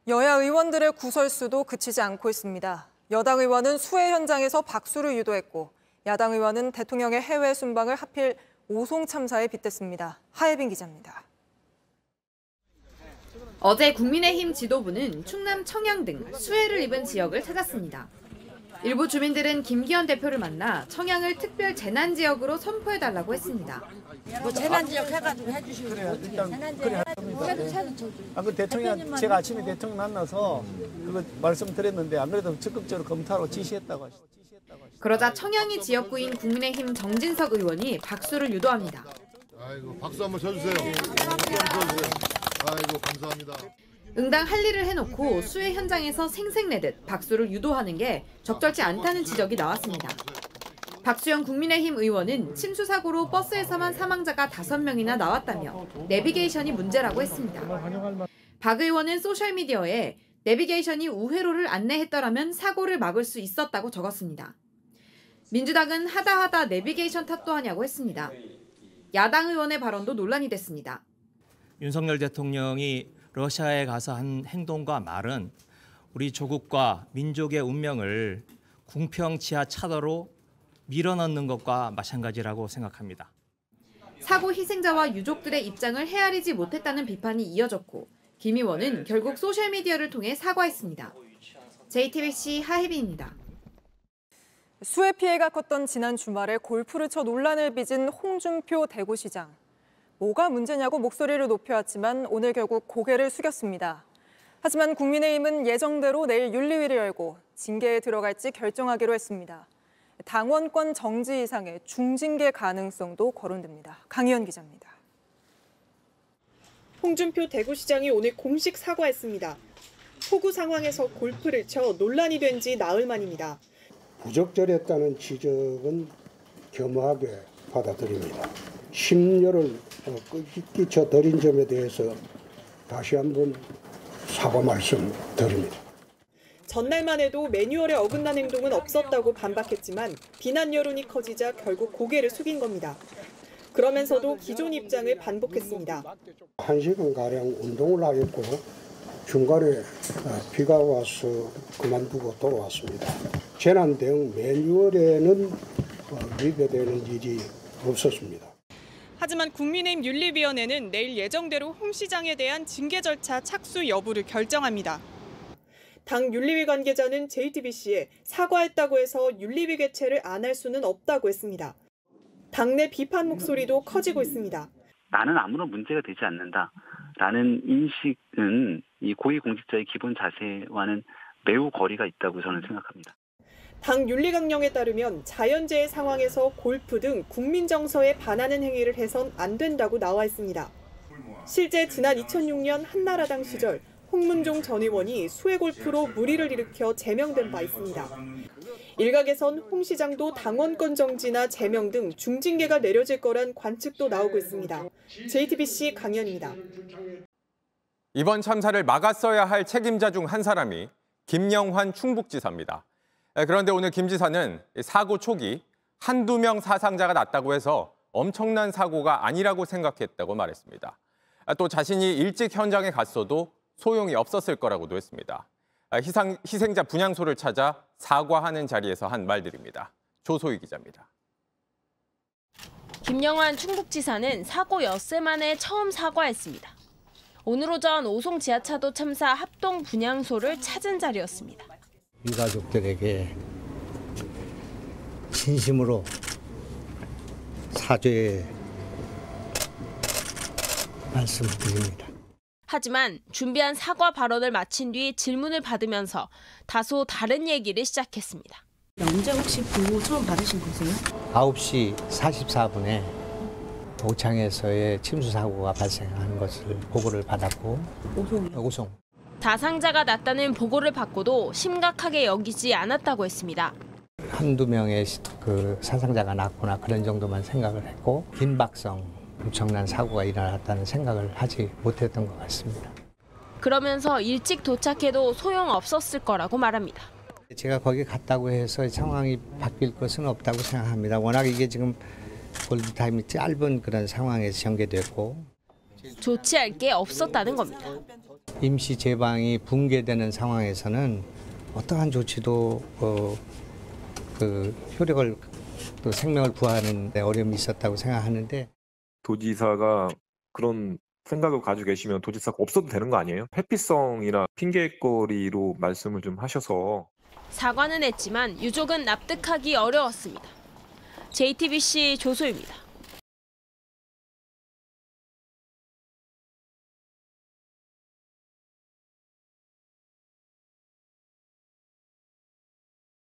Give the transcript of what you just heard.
여야 의원들의 구설수도 그치지 않고 있습니다. 여당 의원은 수해 현장에서 박수를 유도했고 야당 의원은 대통령의 해외 순방을 하필 오송 참사에 빗댔습니다. 하예빈 기자입니다. 어제 국민의힘 지도부는 충남 청양 등 수해를 입은 지역을 찾았습니다. 일부 주민들은 김기현 대표를 만나 청양을 특별 재난 지역으로 선포해달라고 했습니다. 재난 지역 해가지고 해주시면 어떡해요? 재난 지역 그 대통령 제가 아침에 대통령 만나서 그거 말씀드렸는데 안 그래도 적극적으로 검토하라고 지시했다고 하시죠. 그러자 청양이 지역구인 국민의힘 정진석 의원이 박수를 유도합니다. 아이고 박수 한번 쳐주세요. 아이고 감사합니다. 응당 할 일을 해놓고 수해 현장에서 생색내듯 박수를 유도하는 게 적절치 않다는 지적이 나왔습니다. 박수영 국민의힘 의원은 침수 사고로 버스에서만 사망자가 5명이나 나왔다며 내비게이션이 문제라고 했습니다. 박 의원은 소셜미디어에 내비게이션이 우회로를 안내했더라면 사고를 막을 수 있었다고 적었습니다. 민주당은 하다 내비게이션 탓도 하냐고 했습니다. 야당 의원의 발언도 논란이 됐습니다. 윤석열 대통령이 러시아에 가서 한 행동과 말은 우리 조국과 민족의 운명을 궁평 지하 차도로 밀어넣는 것과 마찬가지라고 생각합니다. 사고 희생자와 유족들의 입장을 헤아리지 못했다는 비판이 이어졌고 김 의원은 결국 소셜미디어를 통해 사과했습니다. JTBC 하혜빈입니다. 수해 피해가 컸던 지난 주말에 골프를 쳐 논란을 빚은 홍준표 대구시장. 뭐가 문제냐고 목소리를 높여왔지만 오늘 결국 고개를 숙였습니다. 하지만 국민의힘은 예정대로 내일 윤리위를 열고 징계에 들어갈지 결정하기로 했습니다. 당원권 정지 이상의 중징계 가능성도 거론됩니다. 강희연 기자입니다. 홍준표 대구시장이 오늘 공식 사과했습니다. 폭우 상황에서 골프를 쳐 논란이 된 지 나흘 만입니다. 부적절했다는 지적은 겸허하게 받아들입니다. 심려를 끼쳐드린 점에 대해서 다시 한번 사과 말씀드립니다. 전날만 해도 매뉴얼에 어긋난 행동은 없었다고 반박했지만 비난 여론이 커지자 결국 고개를 숙인 겁니다. 그러면서도 기존 입장을 반복했습니다. 1시간가량 운동을 하겠고 중간에 비가 와서 그만두고 돌아왔습니다. 재난 대응 매뉴얼에는 위배되는 일이 없었습니다. 하지만 국민의힘 윤리위원회는 내일 예정대로 홍 시장에 대한 징계 절차 착수 여부를 결정합니다. 당 윤리위 관계자는 JTBC에 사과했다고 해서 윤리위 개최를 안 할 수는 없다고 했습니다. 당내 비판 목소리도 커지고 있습니다. 나는 아무런 문제가 되지 않는다라는 인식은 이 고위공직자의 기본 자세와는 매우 거리가 있다고 저는 생각합니다. 당 윤리강령에 따르면 자연재해 상황에서 골프 등 국민 정서에 반하는 행위를 해선 안 된다고 나와 있습니다. 실제 지난 2006년 한나라당 시절 홍문종 전 의원이 수해 골프로 물의를 일으켜 제명된 바 있습니다. 일각에선 홍 시장도 당원권 정지나 제명 등 중징계가 내려질 거란 관측도 나오고 있습니다. JTBC 강연입니다. 이번 참사를 막았어야 할 책임자 중 한 사람이 김영환 충북지사입니다. 그런데 오늘 김 지사는 사고 초기 한두 명 사상자가 났다고 해서 엄청난 사고가 아니라고 생각했다고 말했습니다. 또 자신이 일찍 현장에 갔어도 소용이 없었을 거라고도 했습니다. 희생자 분향소를 찾아 사과하는 자리에서 한 말들입니다. 조소희 기자입니다. 김영환 충북지사는 사고 엿새 만에 처음 사과했습니다. 오늘 오전 오송 지하차도 참사 합동 분향소를 찾은 자리였습니다. 유가족들에게 진심으로 사죄의 말씀드립니다. 하지만 준비한 사과 발언을 마친 뒤 질문을 받으면서 다소 다른 얘기를 시작했습니다. 언제 혹시 보고 처음 받으신 거세요? 9시 44분에 오창에서의 침수 사고가 발생한 것을 보고를 받았고 오송. 다상자가 났다는 보고를 받고도 심각하게 여기지 않았다고 했습니다. 한두 명의 그 사상자가 났거나 그런 정도만 생각을 했고 긴박성 엄청난 사고가 일어났다는 생각을 하지 못했던 것 같습니다. 그러면서 일찍 도착해도 소용없었을 거라고 말합니다. 제가 거기 갔다고 해서 상황이 바뀔 것은 없다고 생각합니다. 워낙 이게 지금 골드타임이 짧은 그런 상황에서 전개됐고 조치할 게 없었다는 겁니다. 임시 제방이 붕괴되는 상황에서는 어떠한 조치도 그 효력을 또 생명을 구하는 데 어려움이 있었다고 생각하는데 도지사가 그런 생각을 가지고 계시면 도지사가 없어도 되는 거 아니에요? 회피성이나 핑계거리로 말씀을 좀 하셔서. 사과는 했지만 유족은 납득하기 어려웠습니다. JTBC 조소입니다.